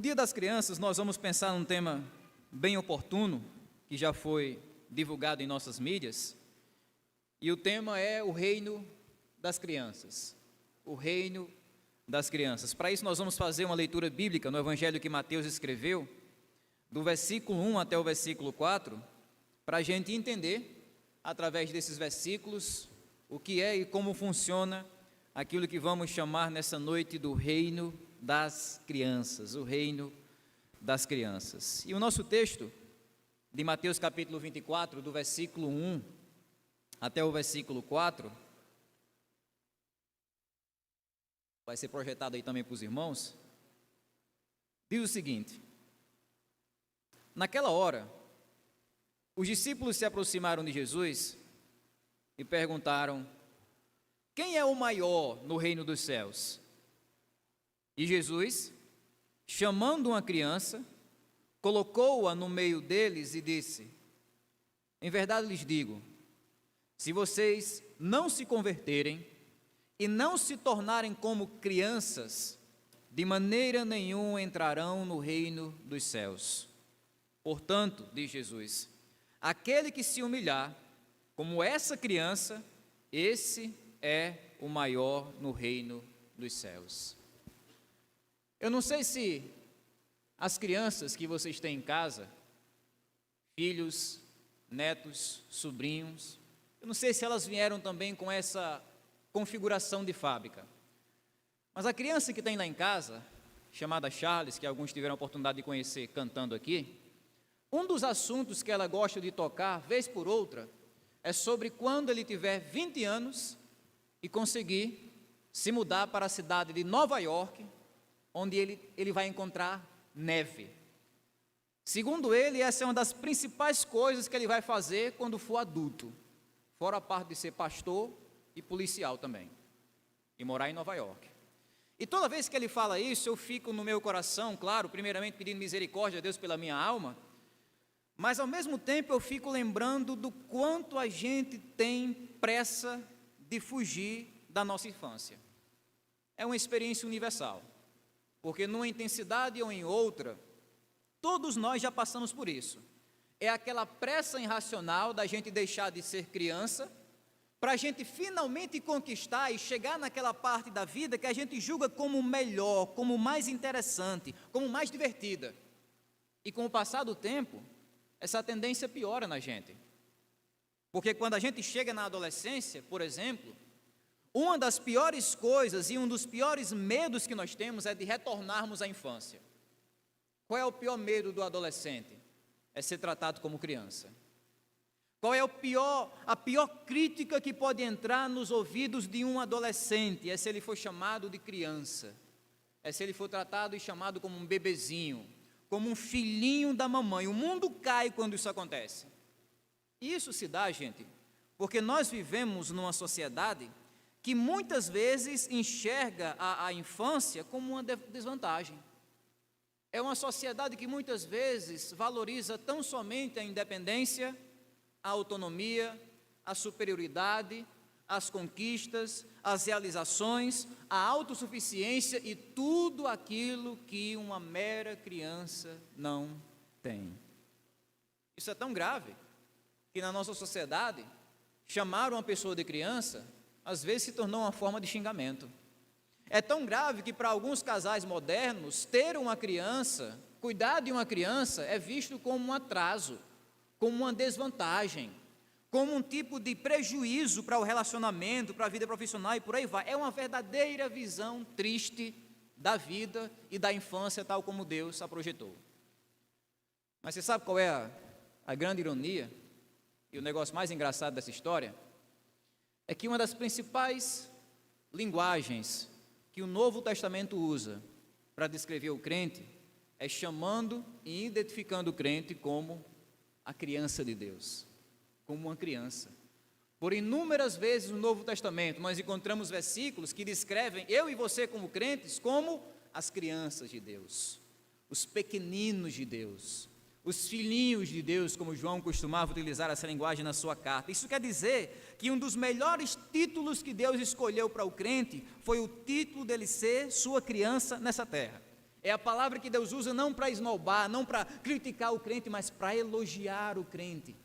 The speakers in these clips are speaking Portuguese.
No Dia das Crianças, nós vamos pensar num tema bem oportuno, que já foi divulgado em nossas mídias, e o tema é o reino das crianças. O reino das crianças. Para isso, nós vamos fazer uma leitura bíblica no Evangelho que Mateus escreveu, do versículo 1 até o versículo 4, para a gente entender, através desses versículos, o que é e como funciona aquilo que vamos chamar nessa noite do reino das crianças, o reino das crianças. E o nosso texto, de Mateus capítulo 24, do versículo 1 até o versículo 4, vai ser projetado aí também para os irmãos, diz o seguinte: naquela hora, os discípulos se aproximaram de Jesus e perguntaram: quem é o maior no reino dos céus? E Jesus, chamando uma criança, colocou-a no meio deles e disse: em verdade lhes digo, se vocês não se converterem e não se tornarem como crianças, de maneira nenhuma entrarão no reino dos céus. Portanto, diz Jesus, aquele que se humilhar, como essa criança, esse é o maior no reino dos céus. Eu não sei se as crianças que vocês têm em casa, filhos, netos, sobrinhos, eu não sei se elas vieram também com essa configuração de fábrica. Mas a criança que tem lá em casa, chamada Charles, que alguns tiveram a oportunidade de conhecer cantando aqui, um dos assuntos que ela gosta de tocar, vez por outra, é sobre quando ele tiver 20 anos e conseguir se mudar para a cidade de Nova York, onde ele vai encontrar neve. Segundo ele, essa é uma das principais coisas que ele vai fazer quando for adulto, fora a parte de ser pastor e policial também, e morar em Nova York. E toda vez que ele fala isso, eu fico no meu coração, claro, primeiramente pedindo misericórdia a Deus pela minha alma, mas ao mesmo tempo eu fico lembrando do quanto a gente tem pressa de fugir da nossa infância. É uma experiência universal, porque numa intensidade ou em outra, todos nós já passamos por isso. É aquela pressa irracional da gente deixar de ser criança, para a gente finalmente conquistar e chegar naquela parte da vida que a gente julga como melhor, como mais interessante, como mais divertida. E com o passar do tempo, essa tendência piora na gente. Porque quando a gente chega na adolescência, por exemplo, uma das piores coisas e um dos piores medos que nós temos é de retornarmos à infância. Qual é o pior medo do adolescente? É ser tratado como criança. Qual é a pior crítica que pode entrar nos ouvidos de um adolescente? É se ele for chamado de criança. É se ele for tratado e chamado como um bebezinho, como um filhinho da mamãe. O mundo cai quando isso acontece. E isso se dá, gente, porque nós vivemos numa sociedade que muitas vezes enxerga a infância como uma desvantagem. É uma sociedade que muitas vezes valoriza tão somente a independência, a autonomia, a superioridade, as conquistas, as realizações, a autossuficiência e tudo aquilo que uma mera criança não tem. Isso é tão grave que na nossa sociedade, chamar uma pessoa de criança, às vezes se tornou uma forma de xingamento. É tão grave que para alguns casais modernos, ter uma criança, cuidar de uma criança é visto como um atraso, como uma desvantagem, como um tipo de prejuízo para o relacionamento, para a vida profissional e por aí vai. É uma verdadeira visão triste da vida e da infância tal como Deus a projetou. Mas você sabe qual é a grande ironia e o negócio mais engraçado dessa história? É que uma das principais linguagens que o Novo Testamento usa para descrever o crente é chamando e identificando o crente como a criança de Deus, como uma criança. Por inúmeras vezes no Novo Testamento nós encontramos versículos que descrevem eu e você como crentes como as crianças de Deus, os pequeninos de Deus, os filhinhos de Deus, como João costumava utilizar essa linguagem na sua carta. Isso quer dizer que um dos melhores títulos que Deus escolheu para o crente foi o título dele ser sua criança nessa terra. É a palavra que Deus usa não para esnobar, não para criticar o crente, mas para elogiar o crente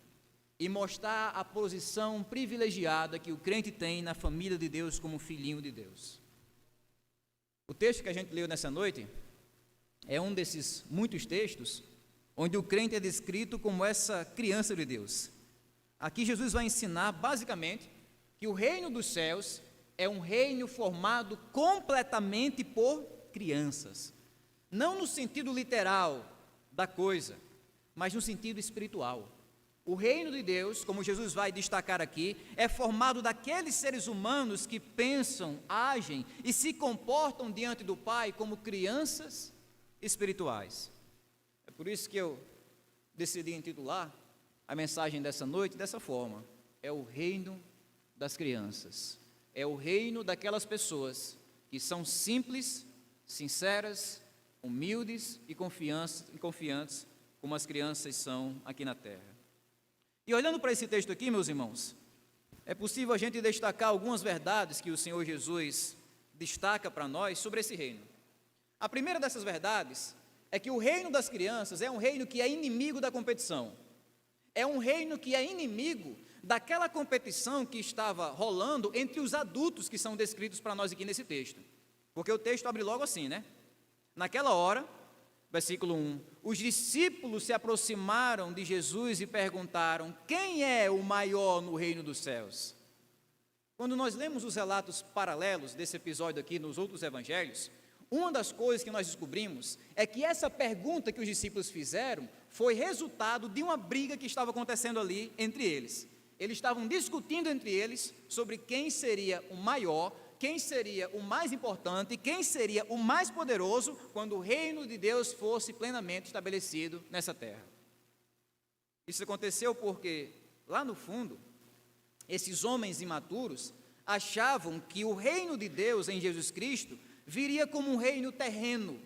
e mostrar a posição privilegiada que o crente tem na família de Deus como filhinho de Deus. O texto que a gente leu nessa noite é um desses muitos textos onde o crente é descrito como essa criança de Deus. Aqui Jesus vai ensinar basicamente que o reino dos céus é um reino formado completamente por crianças. Não no sentido literal da coisa, mas no sentido espiritual. O reino de Deus, como Jesus vai destacar aqui, é formado daqueles seres humanos que pensam, agem e se comportam diante do Pai como crianças espirituais. É por isso que eu decidi intitular a mensagem dessa noite dessa forma: é o reino das crianças. É o reino daquelas pessoas que são simples, sinceras, humildes e confiantes, como as crianças são aqui na terra. E olhando para esse texto aqui, meus irmãos, é possível a gente destacar algumas verdades que o Senhor Jesus destaca para nós sobre esse reino. A primeira dessas verdades é que o reino das crianças é um reino que é inimigo da competição. É um reino que é inimigo daquela competição que estava rolando entre os adultos que são descritos para nós aqui nesse texto. Porque o texto abre logo assim, né? Naquela hora, versículo 1, os discípulos se aproximaram de Jesus e perguntaram: quem é o maior no reino dos céus? Quando nós lemos os relatos paralelos desse episódio aqui nos outros evangelhos, uma das coisas que nós descobrimos é que essa pergunta que os discípulos fizeram foi resultado de uma briga que estava acontecendo ali entre eles. Eles estavam discutindo entre eles sobre quem seria o maior, quem seria o mais importante, quem seria o mais poderoso quando o reino de Deus fosse plenamente estabelecido nessa terra. Isso aconteceu porque, lá no fundo, esses homens imaturos achavam que o reino de Deus em Jesus Cristo viria como um reino terreno,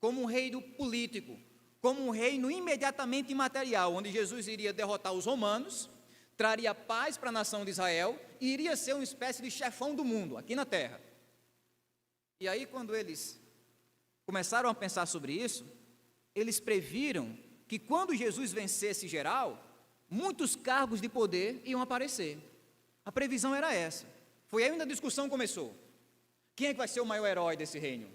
como um reino político, como um reino imediatamente imaterial, onde Jesus iria derrotar os romanos, traria paz para a nação de Israel e iria ser uma espécie de chefão do mundo, aqui na terra. E aí, quando eles começaram a pensar sobre isso, eles previram que quando Jesus vencesse geral, muitos cargos de poder iam aparecer. A previsão era essa. Foi aí onde a discussão começou. Quem é que vai ser o maior herói desse reino?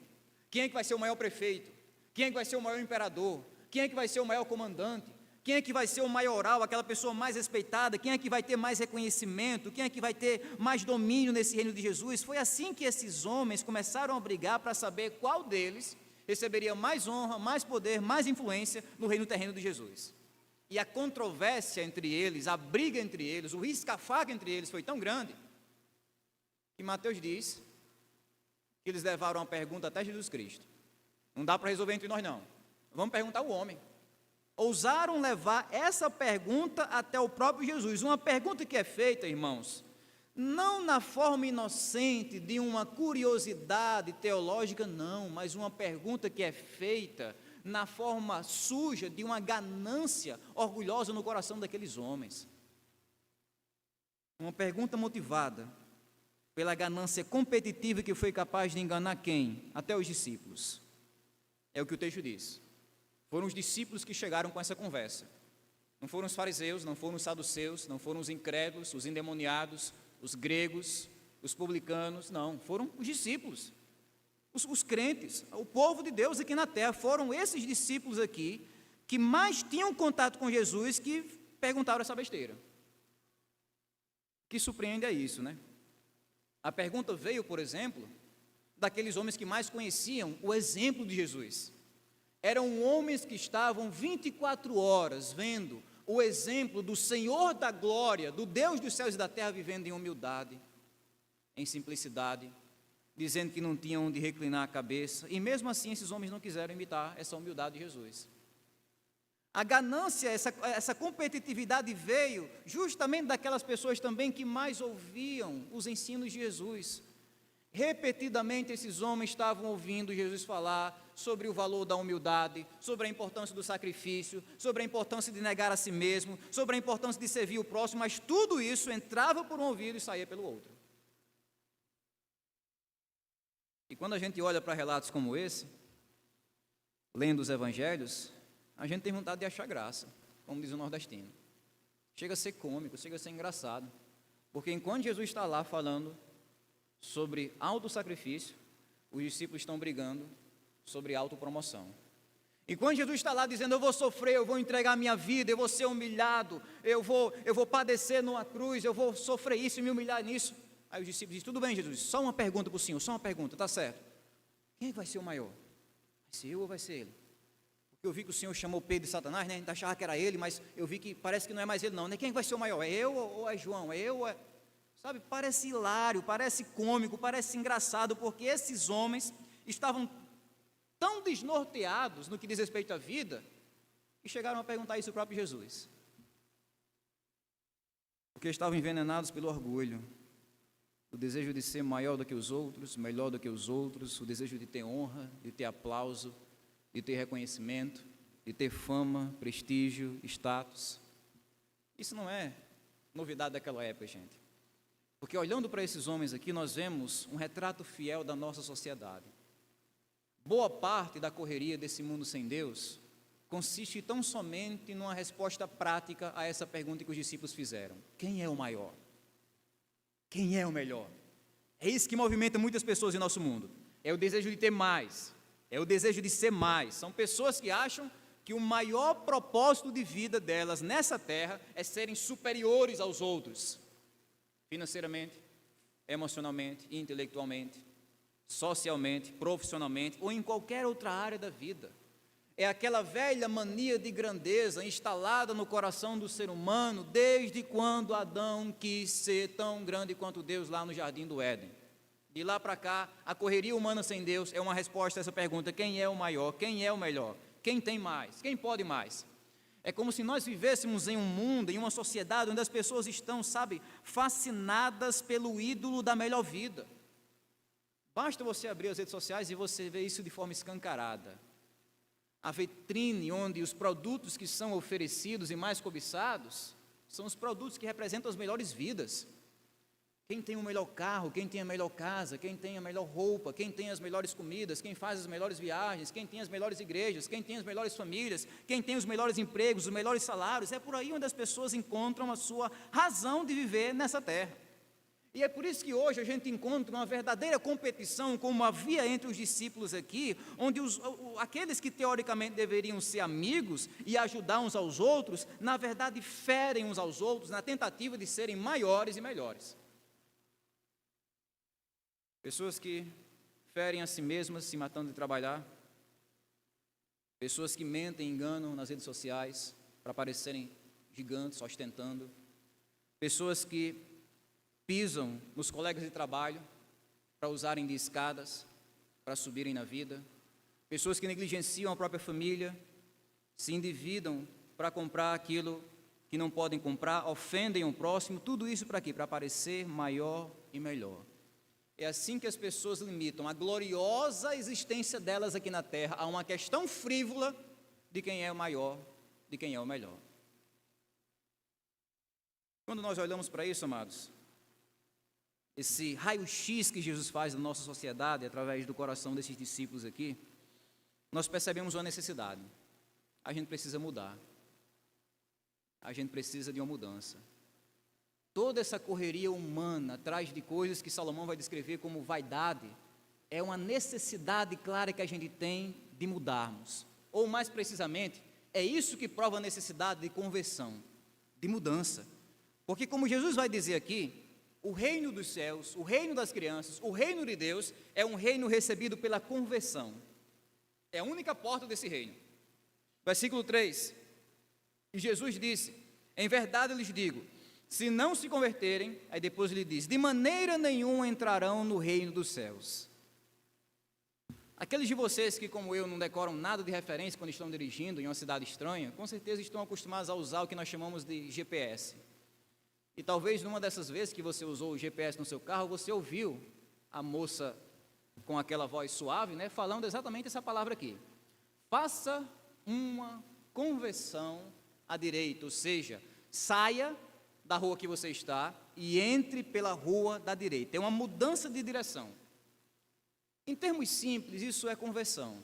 Quem é que vai ser o maior prefeito? Quem é que vai ser o maior imperador? Quem é que vai ser o maior comandante? Quem é que vai ser o maioral, aquela pessoa mais respeitada? Quem é que vai ter mais reconhecimento? Quem é que vai ter mais domínio nesse reino de Jesus? Foi assim que esses homens começaram a brigar para saber qual deles receberia mais honra, mais poder, mais influência no reino terreno de Jesus. E a controvérsia entre eles, a briga entre eles, o risca-faca entre eles foi tão grande que Mateus diz que eles levaram a pergunta até Jesus Cristo. Não dá para resolver entre nós não. Vamos perguntar ao homem. Ousaram levar essa pergunta até o próprio Jesus. Uma pergunta que é feita, irmãos, não na forma inocente de uma curiosidade teológica, não, mas uma pergunta que é feita na forma suja de uma ganância orgulhosa no coração daqueles homens. Uma pergunta motivada pela ganância competitiva que foi capaz de enganar quem? Até os discípulos. É o que o texto diz. Foram os discípulos que chegaram com essa conversa. Não foram os fariseus, não foram os saduceus, não foram os incrédulos, os endemoniados, os gregos, os publicanos, não, foram os discípulos, os crentes, o povo de Deus aqui na terra. Foram esses discípulos aqui que mais tinham contato com Jesus que perguntaram essa besteira. O que surpreende é isso, né? A pergunta veio, por exemplo, daqueles homens que mais conheciam o exemplo de Jesus. Eram homens que estavam 24 horas vendo o exemplo do Senhor da glória, do Deus dos céus e da terra, vivendo em humildade, em simplicidade, dizendo que não tinham onde reclinar a cabeça, e mesmo assim esses homens não quiseram imitar essa humildade de Jesus. A ganância, essa competitividade veio justamente daquelas pessoas também que mais ouviam os ensinos de Jesus. Repetidamente esses homens estavam ouvindo Jesus falar sobre o valor da humildade, sobre a importância do sacrifício, sobre a importância de negar a si mesmo, sobre a importância de servir o próximo, mas tudo isso entrava por um ouvido e saía pelo outro. E quando a gente olha para relatos como esse, lendo os evangelhos, a gente tem vontade de achar graça, como diz o nordestino. Chega a ser cômico, chega a ser engraçado, porque enquanto Jesus está lá falando sobre autossacrifício, os discípulos estão brigando sobre autopromoção. Enquanto Jesus está lá dizendo, eu vou sofrer, eu vou entregar a minha vida, eu vou ser humilhado, eu vou padecer numa cruz, eu vou sofrer isso e me humilhar nisso. Aí os discípulos dizem, tudo bem, Jesus, só uma pergunta para o Senhor, só uma pergunta, tá certo. Quem vai ser o maior? Vai ser eu ou vai ser ele? Porque eu vi que o Senhor chamou Pedro de Satanás, né? A gente achava que era ele, mas eu vi que parece que não é mais ele não, né? Quem vai ser o maior? É eu ou é João? É eu ou é... Sabe, parece hilário, parece cômico, parece engraçado, porque esses homens estavam tão desnorteados no que diz respeito à vida, que chegaram a perguntar isso ao próprio Jesus. Porque estavam envenenados pelo orgulho, o desejo de ser maior do que os outros, melhor do que os outros, o desejo de ter honra, de ter aplauso, de ter reconhecimento, de ter fama, prestígio, status. Isso não é novidade daquela época, gente. Porque olhando para esses homens aqui, nós vemos um retrato fiel da nossa sociedade. Boa parte da correria desse mundo sem Deus consiste tão somente numa resposta prática a essa pergunta que os discípulos fizeram: quem é o maior? Quem é o melhor? É isso que movimenta muitas pessoas em nosso mundo. É o desejo de ter mais, é o desejo de ser mais. São pessoas que acham que o maior propósito de vida delas nessa terra é serem superiores aos outros, financeiramente, emocionalmente, intelectualmente, socialmente, profissionalmente ou em qualquer outra área da vida. É aquela velha mania de grandeza instalada no coração do ser humano desde quando Adão quis ser tão grande quanto Deus lá no Jardim do Éden. De lá para cá, a correria humana sem Deus é uma resposta a essa pergunta: quem é o maior? Quem é o melhor? Quem tem mais? Quem pode mais? É como se nós vivêssemos em um mundo, em uma sociedade onde as pessoas estão, sabe, fascinadas pelo ídolo da melhor vida. Basta você abrir as redes sociais e você vê isso de forma escancarada. A vitrine onde os produtos que são oferecidos e mais cobiçados são os produtos que representam as melhores vidas. Quem tem o melhor carro, quem tem a melhor casa, quem tem a melhor roupa, quem tem as melhores comidas, quem faz as melhores viagens, quem tem as melhores igrejas, quem tem as melhores famílias, quem tem os melhores empregos, os melhores salários. É por aí onde as pessoas encontram a sua razão de viver nessa terra. E é por isso que hoje a gente encontra uma verdadeira competição, como havia entre os discípulos aqui, onde aqueles que teoricamente deveriam ser amigos e ajudar uns aos outros, na verdade ferem uns aos outros na tentativa de serem maiores e melhores. Pessoas que ferem a si mesmas, se matando de trabalhar. Pessoas que mentem e enganam nas redes sociais para parecerem gigantes, ostentando. Pessoas que pisam nos colegas de trabalho para usarem de escadas, para subirem na vida. Pessoas que negligenciam a própria família, se endividam para comprar aquilo que não podem comprar, ofendem o próximo. Tudo isso para quê? Para parecer maior e melhor. É assim que as pessoas limitam a gloriosa existência delas aqui na terra a uma questão frívola de quem é o maior, de quem é o melhor. Quando nós olhamos para isso, amados, esse raio-x que Jesus faz da nossa sociedade, através do coração desses discípulos aqui, nós percebemos uma necessidade. A gente precisa mudar. A gente precisa de uma mudança. Toda essa correria humana atrás de coisas que Salomão vai descrever como vaidade, é uma necessidade clara que a gente tem de mudarmos. Ou mais precisamente, é isso que prova a necessidade de conversão, de mudança. Porque como Jesus vai dizer aqui, o reino dos céus, o reino das crianças, o reino de Deus é um reino recebido pela conversão. É a única porta desse reino. Versículo 3. E Jesus disse: em verdade eu lhes digo, se não se converterem, aí depois ele diz, de maneira nenhuma entrarão no reino dos céus. Aqueles de vocês que, como eu, não decoram nada de referência quando estão dirigindo em uma cidade estranha, com certeza estão acostumados a usar o que nós chamamos de GPS. E talvez numa dessas vezes que você usou o GPS no seu carro, você ouviu a moça com aquela voz suave, né, falando exatamente essa palavra aqui. Faça uma conversão à direita, ou seja, saia da rua que você está e entre pela rua da direita. É uma mudança de direção. Em termos simples, isso é conversão.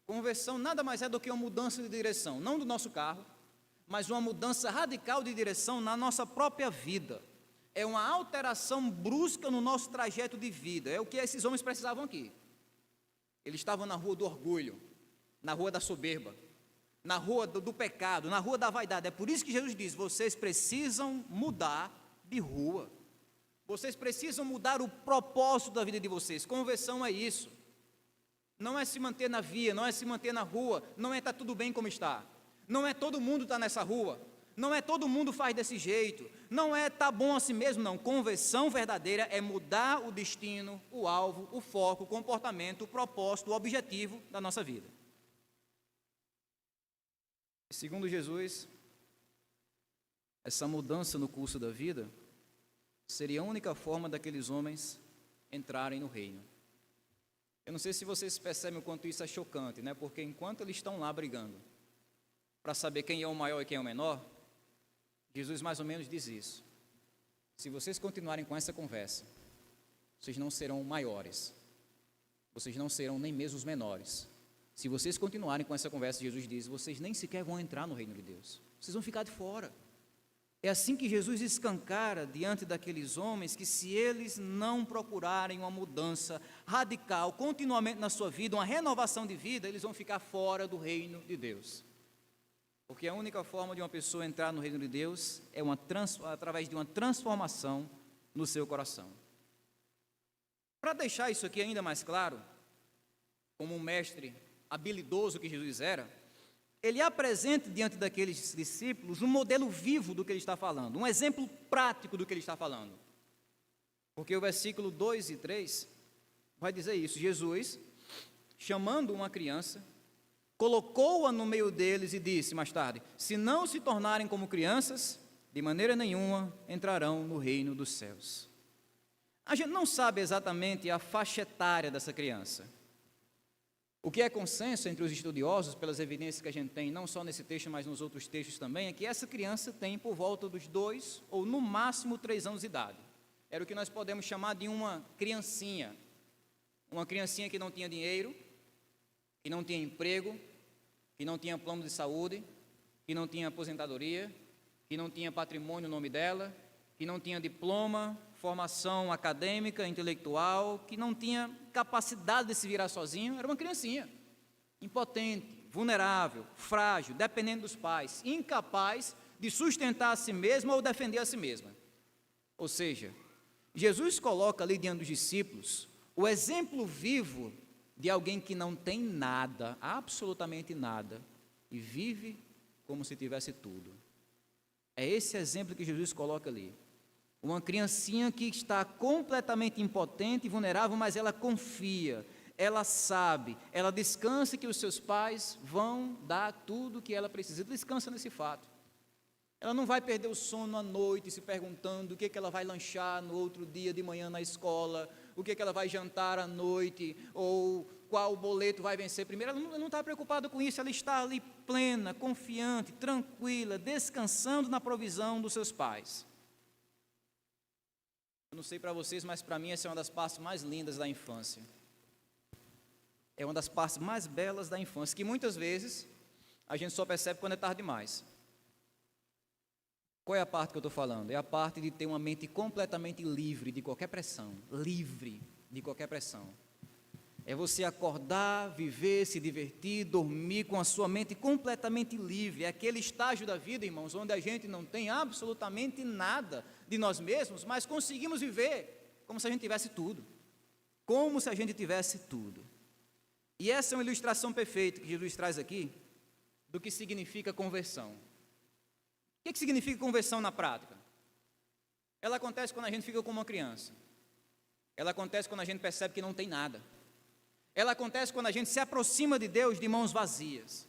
Conversão nada mais é do que uma mudança de direção, não do nosso carro, mas uma mudança radical de direção na nossa própria vida. É uma alteração brusca no nosso trajeto de vida. É o que esses homens precisavam aqui. Eles estavam na rua do orgulho, na rua da soberba, na rua do pecado, na rua da vaidade. É por isso que Jesus diz: vocês precisam mudar de rua. Vocês precisam mudar o propósito da vida de vocês. Conversão é isso. Não é se manter na via, não é se manter na rua, não é estar tudo bem como está. Não é todo mundo estar nessa rua. Não é todo mundo faz desse jeito, não é tá bom assim mesmo, não. Conversão verdadeira é mudar o destino, o alvo, o foco, o comportamento, o propósito, o objetivo da nossa vida. Segundo Jesus, essa mudança no curso da vida seria a única forma daqueles homens entrarem no reino. Eu não sei se vocês percebem o quanto isso é chocante, né? Porque enquanto eles estão lá brigando para saber quem é o maior e quem é o menor, Jesus mais ou menos diz isso: se vocês continuarem com essa conversa, vocês não serão maiores, vocês não serão nem mesmo os menores. Se vocês continuarem com essa conversa, Jesus diz, vocês nem sequer vão entrar no reino de Deus, vocês vão ficar de fora. É assim que Jesus escancara diante daqueles homens que, se eles não procurarem uma mudança radical continuamente na sua vida, uma renovação de vida, eles vão ficar fora do reino de Deus. Porque a única forma de uma pessoa entrar no reino de Deus é através de uma transformação no seu coração. Para deixar isso aqui ainda mais claro, como um mestre habilidoso que Jesus era, ele apresenta diante daqueles discípulos um modelo vivo do que ele está falando, um exemplo prático do que ele está falando. Porque o versículo 2 e 3 vai dizer isso: Jesus, chamando uma criança, colocou-a no meio deles e disse mais tarde: se não se tornarem como crianças, de maneira nenhuma entrarão no reino dos céus. A gente não sabe exatamente a faixa etária dessa criança. O que é consenso entre os estudiosos, pelas evidências que a gente tem, não só nesse texto, mas nos outros textos também, é que essa criança tem por volta dos 2 ou no máximo 3 anos de idade. Era o que nós podemos chamar de uma criancinha que não tinha dinheiro, que não tinha emprego, que não tinha plano de saúde, que não tinha aposentadoria, que não tinha patrimônio no nome dela, que não tinha diploma, formação acadêmica, intelectual, que não tinha capacidade de se virar sozinho. Era uma criancinha, impotente, vulnerável, frágil, dependendo dos pais, incapaz de sustentar a si mesma ou defender a si mesma. Ou seja, Jesus coloca ali diante dos discípulos o exemplo vivo de alguém que não tem nada, absolutamente nada, e vive como se tivesse tudo. É esse exemplo que Jesus coloca ali. Uma criancinha que está completamente impotente e vulnerável, mas ela confia, ela sabe, ela descansa que os seus pais vão dar tudo o que ela precisa. Descansa nesse fato. Ela não vai perder o sono à noite se perguntando o que ela vai lanchar no outro dia de manhã na escola, o que ela vai jantar à noite, ou qual boleto vai vencer primeiro. Ela não está preocupada com isso, ela está ali plena, confiante, tranquila, descansando na provisão dos seus pais. Eu não sei para vocês, mas para mim essa é uma das partes mais lindas da infância. É uma das partes mais belas da infância, que muitas vezes a gente só percebe quando é tarde demais. Qual é a parte que eu estou falando? É a parte de ter uma mente completamente livre de qualquer pressão. Livre de qualquer pressão. É você acordar, viver, se divertir, dormir com a sua mente completamente livre. É aquele estágio da vida, irmãos, onde a gente não tem absolutamente nada de nós mesmos, mas conseguimos viver como se a gente tivesse tudo. Como se a gente tivesse tudo. E essa é uma ilustração perfeita que Jesus traz aqui do que significa conversão. O que significa conversão na prática? Ela acontece quando a gente fica como uma criança. Ela acontece quando a gente percebe que não tem nada. Ela acontece quando a gente se aproxima de Deus de mãos vazias.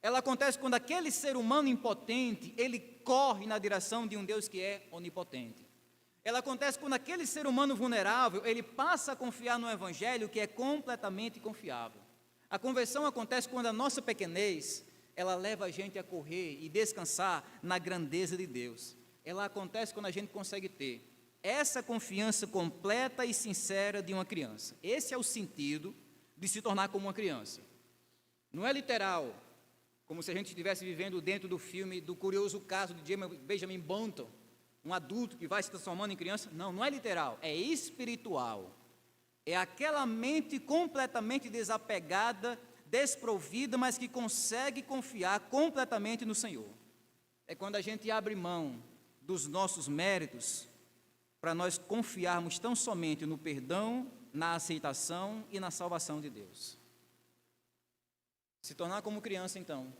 Ela acontece quando aquele ser humano impotente, ele corre na direção de um Deus que é onipotente. Ela acontece quando aquele ser humano vulnerável, ele passa a confiar no Evangelho que é completamente confiável. A conversão acontece quando a nossa pequenez, ela leva a gente a correr e descansar na grandeza de Deus. Ela acontece quando a gente consegue ter essa confiança completa e sincera de uma criança. Esse é o sentido de se tornar como uma criança. Não é literal, como se a gente estivesse vivendo dentro do filme do curioso caso de Benjamin Button, um adulto que vai se transformando em criança. Não, não é literal, é espiritual. É aquela mente completamente desapegada, desprovida, mas que consegue confiar completamente no Senhor. É quando a gente abre mão dos nossos méritos para nós confiarmos tão somente no perdão, na aceitação e na salvação de Deus. Se tornar como criança, então,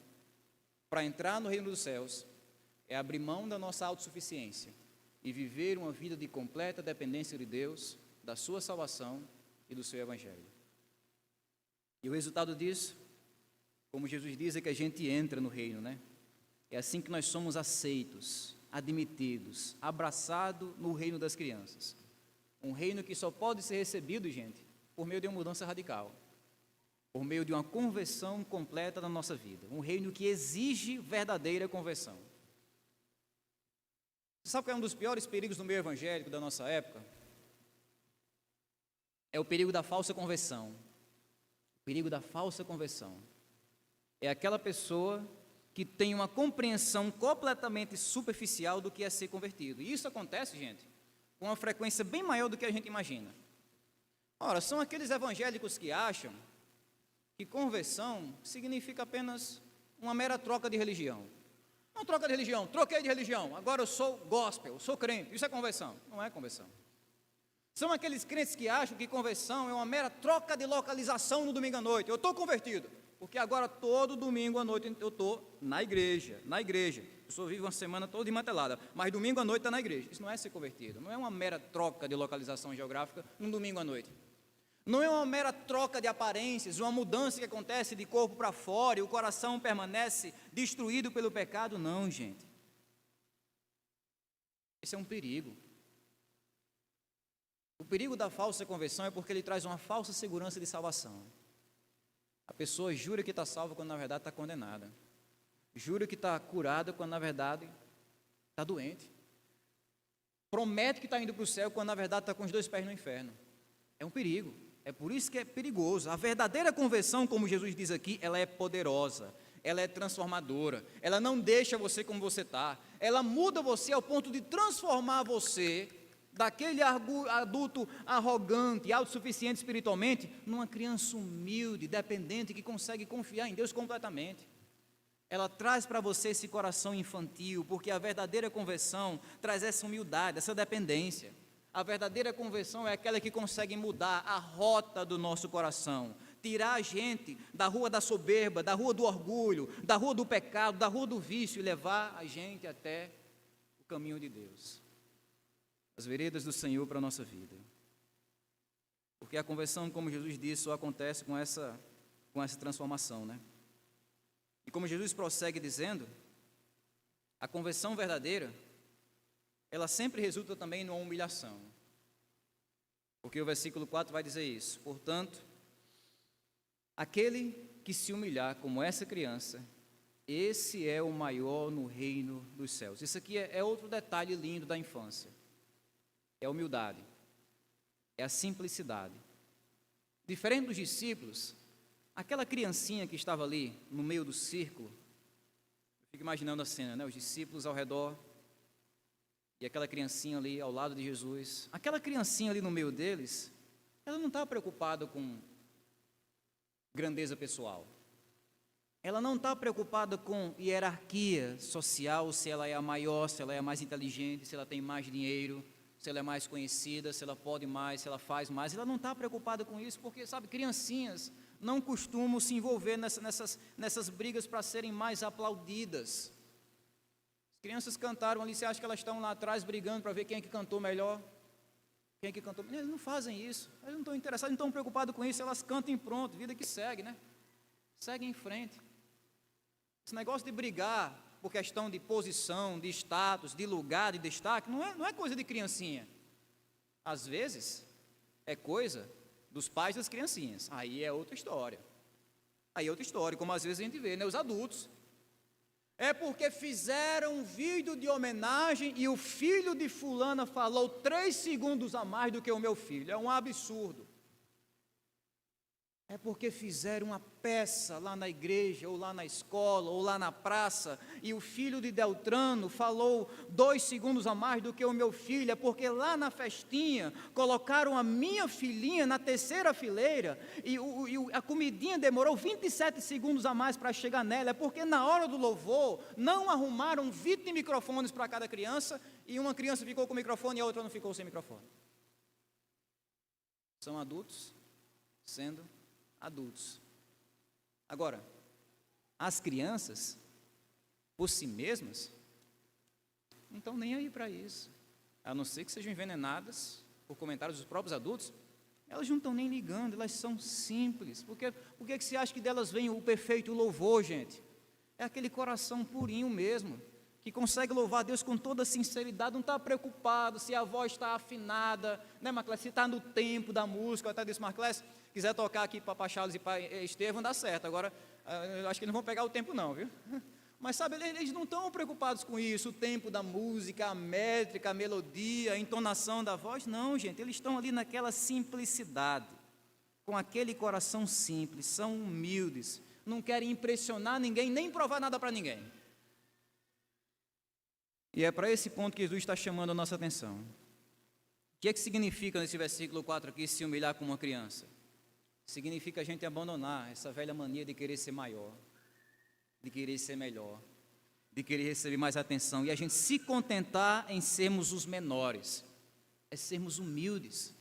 para entrar no reino dos céus, é abrir mão da nossa autossuficiência e viver uma vida de completa dependência de Deus, da sua salvação e do seu evangelho. E o resultado disso, como Jesus diz, é que a gente entra no reino, né? É assim que nós somos aceitos, admitidos, abraçados no reino das crianças. Um reino que só pode ser recebido, gente, por meio de uma mudança radical, por meio de uma conversão completa na nossa vida. Um reino que exige verdadeira conversão. Você sabe qual é um dos piores perigos no meio evangélico da nossa época? É o perigo da falsa conversão. O perigo da falsa conversão. É aquela pessoa que tem uma compreensão completamente superficial do que é ser convertido. E isso acontece, gente, com uma frequência bem maior do que a gente imagina. Ora, são aqueles evangélicos que acham que conversão significa apenas uma mera troca de religião. Não troca de religião, troquei de religião, agora eu sou gospel, eu sou crente. Isso é conversão. Não é conversão. São aqueles crentes que acham que conversão é uma mera troca de localização no domingo à noite. Eu estou convertido, porque agora todo domingo à noite eu estou na igreja. Eu só vivo uma semana toda desmantelada, mas domingo à noite está na igreja. Isso não é ser convertido, não é uma mera troca de localização geográfica num domingo à noite. Não é uma mera troca de aparências, uma mudança que acontece de corpo para fora e o coração permanece destruído pelo pecado. Não, gente. Esse é um perigo. O perigo da falsa conversão é porque ele traz uma falsa segurança de salvação. A pessoa jura que está salva quando na verdade está condenada. Jura que está curada quando na verdade está doente. Promete que está indo para o céu quando na verdade está com os 2 pés no inferno. É um perigo. É por isso que é perigoso. A verdadeira conversão, como Jesus diz aqui, ela é poderosa, ela é transformadora, ela não deixa você como você está, ela muda você ao ponto de transformar você daquele adulto arrogante, autossuficiente espiritualmente, numa criança humilde, dependente, que consegue confiar em Deus completamente. Ela traz para você esse coração infantil, porque a verdadeira conversão traz essa humildade, essa dependência. A verdadeira conversão é aquela que consegue mudar a rota do nosso coração, tirar a gente da rua da soberba, da rua do orgulho, da rua do pecado, da rua do vício e levar a gente até o caminho de Deus, as veredas do Senhor para a nossa vida. Porque a conversão, como Jesus disse, só acontece com essa transformação, né? E como Jesus prossegue dizendo, a conversão verdadeira, ela sempre resulta também numa humilhação. Porque o versículo 4 vai dizer isso. Portanto, aquele que se humilhar como essa criança, esse é o maior no reino dos céus. Isso aqui é outro detalhe lindo da infância. É a humildade. É a simplicidade. Diferente dos discípulos, aquela criancinha que estava ali no meio do círculo, eu fico imaginando a cena, né? Os discípulos ao redor, e aquela criancinha ali ao lado de Jesus, aquela criancinha ali no meio deles, ela não estava preocupada com grandeza pessoal. Ela não está preocupada com hierarquia social, se ela é a maior, se ela é a mais inteligente, se ela tem mais dinheiro, se ela é mais conhecida, se ela pode mais, se ela faz mais. Ela não está preocupada com isso, porque, sabe, criancinhas não costumam se envolver nessas brigas para serem mais aplaudidas. As crianças cantaram ali, você acha que elas estão lá atrás brigando para ver quem é que cantou melhor? Quem é que cantou? Eles não fazem isso, eles não estão interessados, não estão preocupados com isso, elas cantam e pronto, vida que segue, né? Segue em frente. Esse negócio de brigar por questão de posição, de status, de lugar, de destaque, não é coisa de criancinha. Às vezes, é coisa dos pais das criancinhas, aí é outra história. Aí é outra história, como às vezes a gente vê, né? Os adultos. É porque fizeram um vídeo de homenagem e o filho de fulana falou 3 segundos a mais do que o meu filho. É um absurdo. É porque fizeram uma peça lá na igreja, ou lá na escola, ou lá na praça, e o filho de Deltrano falou 2 segundos a mais do que o meu filho, é porque lá na festinha colocaram a minha filhinha na 3ª fileira, e a comidinha demorou 27 segundos a mais para chegar nela, é porque na hora do louvor não arrumaram 20 microfones para cada criança, e uma criança ficou com o microfone e a outra não ficou sem microfone. São adultos sendo adultos. Agora, as crianças, por si mesmas, não estão nem aí para isso. A não ser que sejam envenenadas por comentários dos próprios adultos, elas não estão nem ligando, elas são simples. Por que que se acha que delas vem o perfeito louvor, gente? É aquele coração purinho mesmo, que consegue louvar a Deus com toda sinceridade, não está preocupado se a voz está afinada, né, Marclés? Se está no tempo da música. Eu até disse, Marclés, quiser tocar aqui para Charles e para Estevão, dá certo. Agora, eu acho que eles não vão pegar o tempo não, viu? Mas sabe, eles não estão preocupados com isso, o tempo da música, a métrica, a melodia, a entonação da voz. Não, gente, eles estão ali naquela simplicidade, com aquele coração simples, são humildes, não querem impressionar ninguém, nem provar nada para ninguém. E é para esse ponto que Jesus está chamando a nossa atenção. O que é que significa nesse versículo 4 aqui, se humilhar como uma criança? Significa a gente abandonar essa velha mania de querer ser maior, de querer ser melhor, de querer receber mais atenção, e a gente se contentar em sermos os menores, é sermos humildes,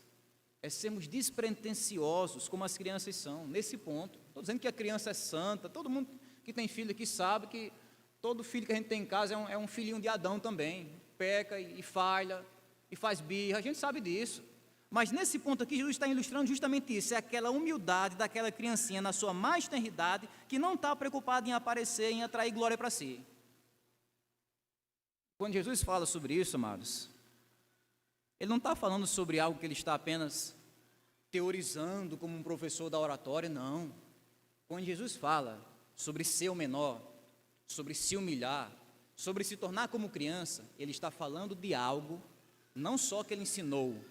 é sermos despretensiosos, como as crianças são, nesse ponto. Estou dizendo que a criança é santa, todo mundo que tem filho aqui sabe que todo filho que a gente tem em casa é um filhinho de Adão também, peca e falha, e faz birra, a gente sabe disso. Mas nesse ponto aqui, Jesus está ilustrando justamente isso, é aquela humildade daquela criancinha na sua mais tenridade, que não está preocupada em aparecer, em atrair glória para si. Quando Jesus fala sobre isso, amados, Ele não está falando sobre algo que Ele está apenas teorizando como um professor da oratória, não. Quando Jesus fala sobre ser o menor, sobre se humilhar, sobre se tornar como criança, Ele está falando de algo, não só que Ele ensinou,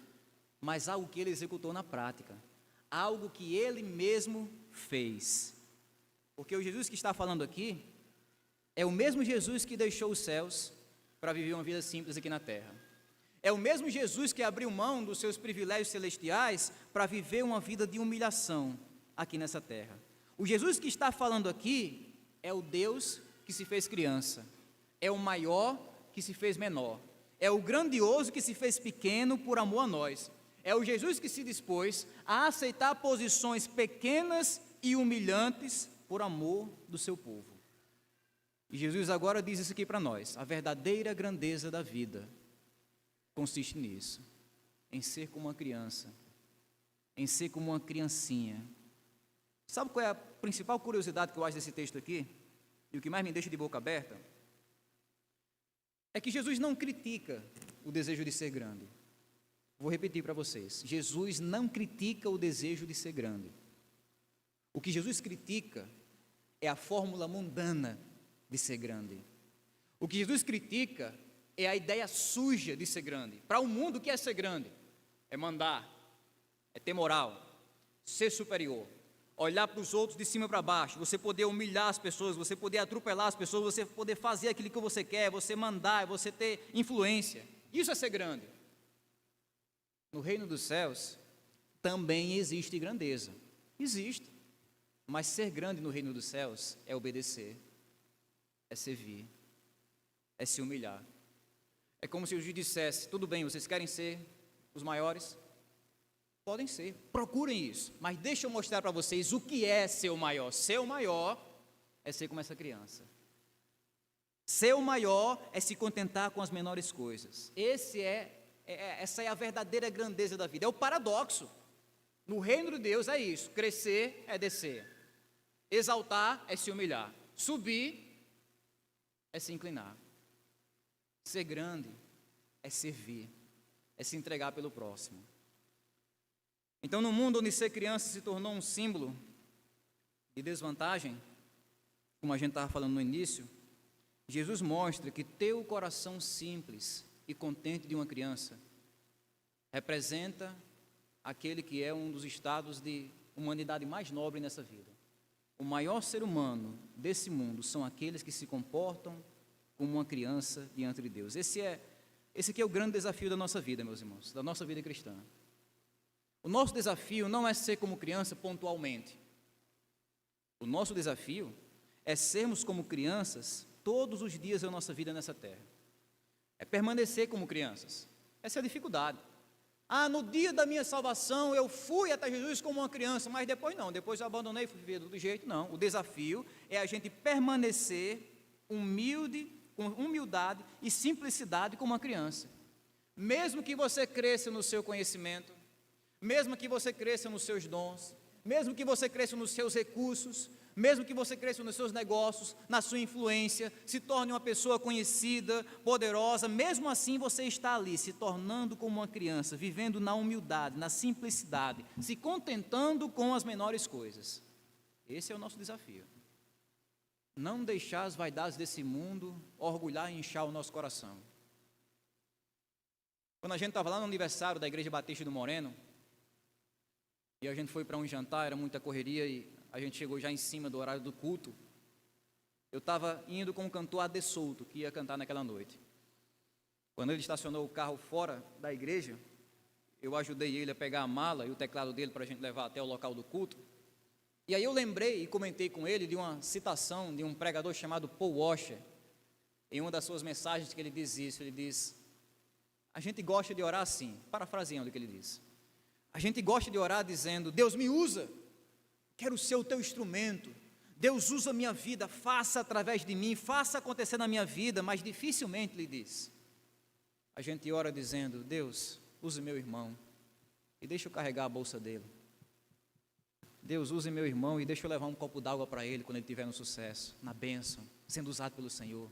mas algo que Ele executou na prática, algo que Ele mesmo fez. Porque o Jesus que está falando aqui é o mesmo Jesus que deixou os céus para viver uma vida simples aqui na terra. É o mesmo Jesus que abriu mão dos seus privilégios celestiais para viver uma vida de humilhação aqui nessa terra. O Jesus que está falando aqui é o Deus que se fez criança, é o maior que se fez menor, é o grandioso que se fez pequeno por amor a nós. É o Jesus que se dispôs a aceitar posições pequenas e humilhantes por amor do seu povo. E Jesus agora diz isso aqui para nós: a verdadeira grandeza da vida consiste nisso, em ser como uma criança, em ser como uma criancinha. Sabe qual é a principal curiosidade que eu acho desse texto aqui? E o que mais me deixa de boca aberta? É que Jesus não critica o desejo de ser grande. Vou repetir para vocês: Jesus não critica o desejo de ser grande. O que Jesus critica é a fórmula mundana de ser grande. O que Jesus critica é a ideia suja de ser grande. Para o mundo, o que é ser grande? É mandar, é ter moral, ser superior, olhar para os outros de cima para baixo, você poder humilhar as pessoas, você poder atropelar as pessoas, você poder fazer aquilo que você quer, você mandar, você ter influência. Isso é ser grande. No reino dos céus também existe grandeza, existe, mas ser grande no reino dos céus é obedecer, é servir, é se humilhar. É como se o juiz dissesse: tudo bem, vocês querem ser os maiores? Podem ser, procurem isso, mas deixa eu mostrar para vocês o que é ser o maior. Ser o maior é ser como essa criança. Ser o maior é se contentar com as menores coisas. Essa é a verdadeira grandeza da vida, é o paradoxo. No reino de Deus é isso: crescer é descer, exaltar é se humilhar, subir é se inclinar, ser grande é servir, é se entregar pelo próximo. Então, no mundo onde ser criança se tornou um símbolo de desvantagem, como a gente estava falando no início, Jesus mostra que ter o coração simples e contente de uma criança representa aquele que é um dos estados de humanidade mais nobre nessa vida. O maior ser humano desse mundo são aqueles que se comportam como uma criança diante de Deus. Esse aqui é o grande desafio da nossa vida, meus irmãos, da nossa vida cristã. O nosso desafio não é ser como criança pontualmente. O nosso desafio é sermos como crianças todos os dias da nossa vida nessa terra. É permanecer como crianças. Essa é a dificuldade. No dia da minha salvação eu fui até Jesus como uma criança, mas depois não, depois eu abandonei e fui viver de outro jeito, não. O desafio é a gente permanecer humilde, com humildade e simplicidade como uma criança. Mesmo que você cresça no seu conhecimento, mesmo que você cresça nos seus dons, mesmo que você cresça nos seus recursos, mesmo que você cresça nos seus negócios, na sua influência, se torne uma pessoa conhecida, poderosa, mesmo assim você está ali, se tornando como uma criança, vivendo na humildade, na simplicidade, se contentando com as menores coisas. Esse é o nosso desafio. Não deixar as vaidades desse mundo orgulhar e inchar o nosso coração. Quando a gente estava lá no aniversário da Igreja Batista do Moreno, e a gente foi para um jantar, era muita correria e a gente chegou já em cima do horário do culto. Eu estava indo com o cantor Ade Souto, que ia cantar naquela noite. Quando ele estacionou o carro fora da igreja, eu ajudei ele a pegar a mala e o teclado dele para a gente levar até o local do culto. E aí eu lembrei e comentei com ele de uma citação de um pregador chamado Paul Washer. Em uma das suas mensagens que ele diz isso, ele diz: a gente gosta de orar assim, parafraseando o que ele diz. A gente gosta de orar dizendo: Deus me usa, quero ser o teu instrumento, Deus usa a minha vida, faça através de mim, faça acontecer na minha vida, mas dificilmente, ele diz, a gente ora dizendo: Deus, use meu irmão e deixa eu carregar a bolsa dele. Deus, use meu irmão e deixa eu levar um copo d'água para ele quando ele estiver no sucesso, na bênção, sendo usado pelo Senhor.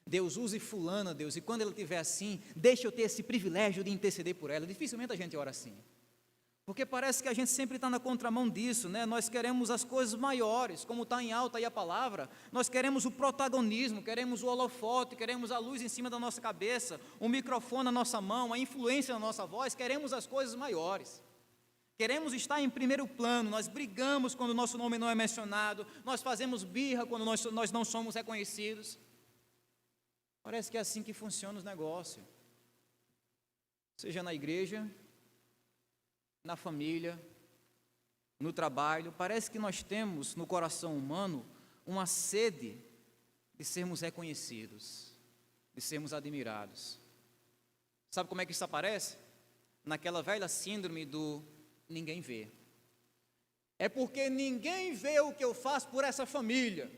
Deus, use fulana, Deus, e quando ela estiver assim, deixa eu ter esse privilégio de interceder por ela. Dificilmente a gente ora assim. Porque parece que a gente sempre está na contramão disso, né? Nós queremos as coisas maiores, como está em alta aí a palavra, nós queremos o protagonismo, queremos o holofote, queremos a luz em cima da nossa cabeça, o microfone na nossa mão, a influência na nossa voz, queremos as coisas maiores. Queremos estar em primeiro plano, nós brigamos quando o nosso nome não é mencionado, nós fazemos birra quando nós não somos reconhecidos. Parece que é assim que funciona os negócios. Seja na igreja, na família, no trabalho, parece que nós temos no coração humano uma sede de sermos reconhecidos, de sermos admirados. Sabe como é que isso aparece? Naquela velha síndrome do ninguém vê. É porque ninguém vê o que eu faço por essa família,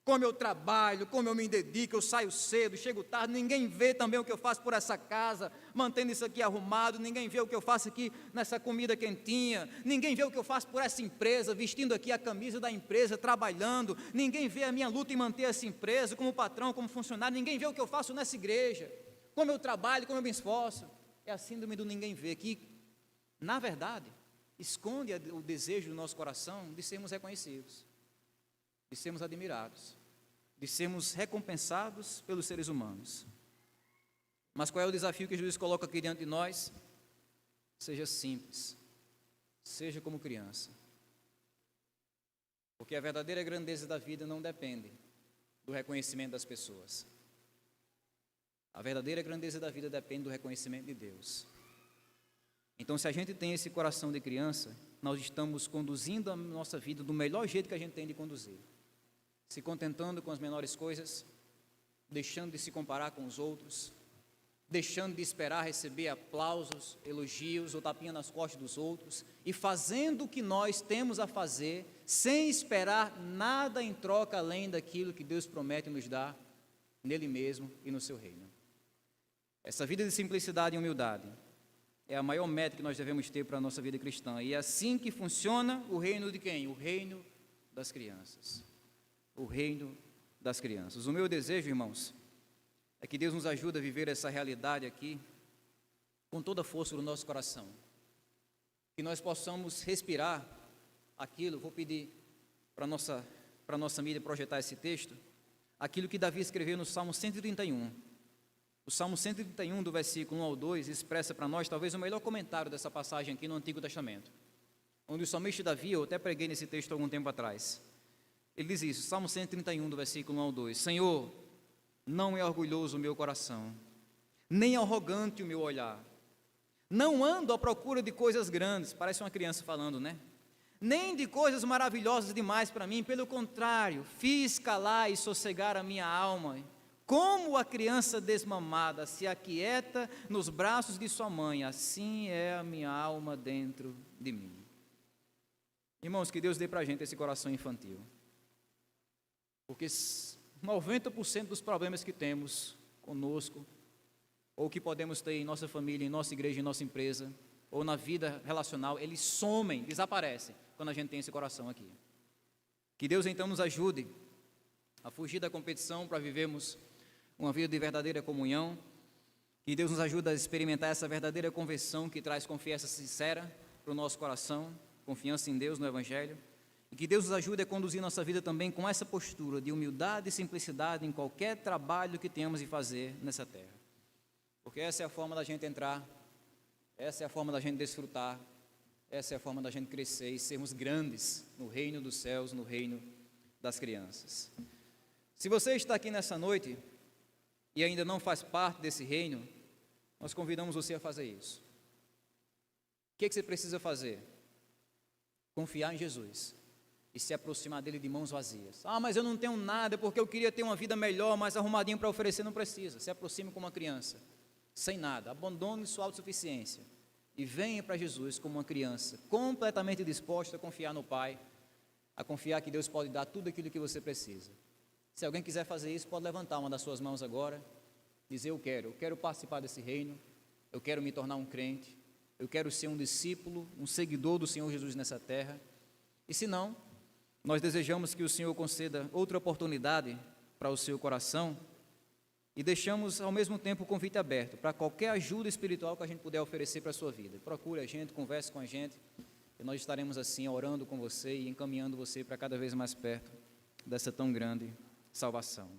como eu trabalho, como eu me dedico, eu saio cedo, chego tarde, ninguém vê também o que eu faço por essa casa, mantendo isso aqui arrumado, ninguém vê o que eu faço aqui nessa comida quentinha, ninguém vê o que eu faço por essa empresa, vestindo aqui a camisa da empresa, trabalhando, ninguém vê a minha luta em manter essa empresa, como patrão, como funcionário, ninguém vê o que eu faço nessa igreja, como eu trabalho, como eu me esforço. É a síndrome do ninguém vê, que, na verdade, esconde o desejo do nosso coração de sermos reconhecidos, de sermos admirados, de sermos recompensados pelos seres humanos. Mas qual é o desafio que Jesus coloca aqui diante de nós? Seja simples, seja como criança. Porque a verdadeira grandeza da vida não depende do reconhecimento das pessoas. A verdadeira grandeza da vida depende do reconhecimento de Deus. Então, se a gente tem esse coração de criança, nós estamos conduzindo a nossa vida do melhor jeito que a gente tem de conduzir. Se contentando com as menores coisas, deixando de se comparar com os outros, deixando de esperar receber aplausos, elogios ou tapinha nas costas dos outros, e fazendo o que nós temos a fazer, sem esperar nada em troca além daquilo que Deus promete nos dar, nele mesmo e no seu reino. Essa vida de simplicidade e humildade é a maior meta que nós devemos ter para a nossa vida cristã, e é assim que funciona o reino de quem? O reino das crianças. O reino das crianças. O meu desejo, irmãos, é que Deus nos ajude a viver essa realidade aqui com toda a força do nosso coração. Que nós possamos respirar aquilo, vou pedir para a nossa mídia projetar esse texto, aquilo que Davi escreveu no Salmo 131. O Salmo 131, do versículo 1 ao 2, expressa para nós talvez o melhor comentário dessa passagem aqui no Antigo Testamento. onde o salmista Davi, eu até preguei nesse texto algum tempo atrás, ele diz isso, Salmo 131, do versículo 1 ao 2, Senhor, não é orgulhoso o meu coração, nem arrogante o meu olhar, não ando à procura de coisas grandes, parece uma criança falando, né? Nem de coisas maravilhosas demais para mim, pelo contrário, fiz calar e sossegar a minha alma, como a criança desmamada se aquieta nos braços de sua mãe, assim é a minha alma dentro de mim. Irmãos, que Deus dê para a gente esse coração infantil, porque 90% dos problemas que temos conosco, ou que podemos ter em nossa família, em nossa igreja, em nossa empresa, ou na vida relacional, eles somem, desaparecem, quando a gente tem esse coração aqui. Que Deus então nos ajude a fugir da competição para vivermos uma vida de verdadeira comunhão. Que Deus nos ajude a experimentar essa verdadeira conversão que traz confiança sincera para o nosso coração, confiança em Deus, no Evangelho. E que Deus nos ajude a conduzir nossa vida também com essa postura de humildade e simplicidade em qualquer trabalho que tenhamos de fazer nessa terra. Porque essa é a forma da gente entrar, essa é a forma da gente desfrutar, essa é a forma da gente crescer e sermos grandes no reino dos céus, no reino das crianças. Se você está aqui nessa noite e ainda não faz parte desse reino, nós convidamos você a fazer isso. O que você precisa fazer? Confiar em Jesus e se aproximar dele de mãos vazias. Ah, mas eu não tenho nada porque eu queria ter uma vida melhor, mais arrumadinho para oferecer. Não precisa, se aproxime como uma criança, sem nada, abandone sua autossuficiência e venha para Jesus como uma criança, completamente disposta a confiar no Pai, a confiar que Deus pode dar tudo aquilo que você precisa. Se alguém quiser fazer isso, pode levantar uma das suas mãos agora, dizer eu quero participar desse reino, eu quero me tornar um crente, eu quero ser um discípulo, um seguidor do Senhor Jesus nessa terra. E se não, nós desejamos que o Senhor conceda outra oportunidade para o seu coração e deixamos ao mesmo tempo o convite aberto para qualquer ajuda espiritual que a gente puder oferecer para a sua vida. Procure a gente, converse com a gente e nós estaremos assim orando com você e encaminhando você para cada vez mais perto dessa tão grande salvação.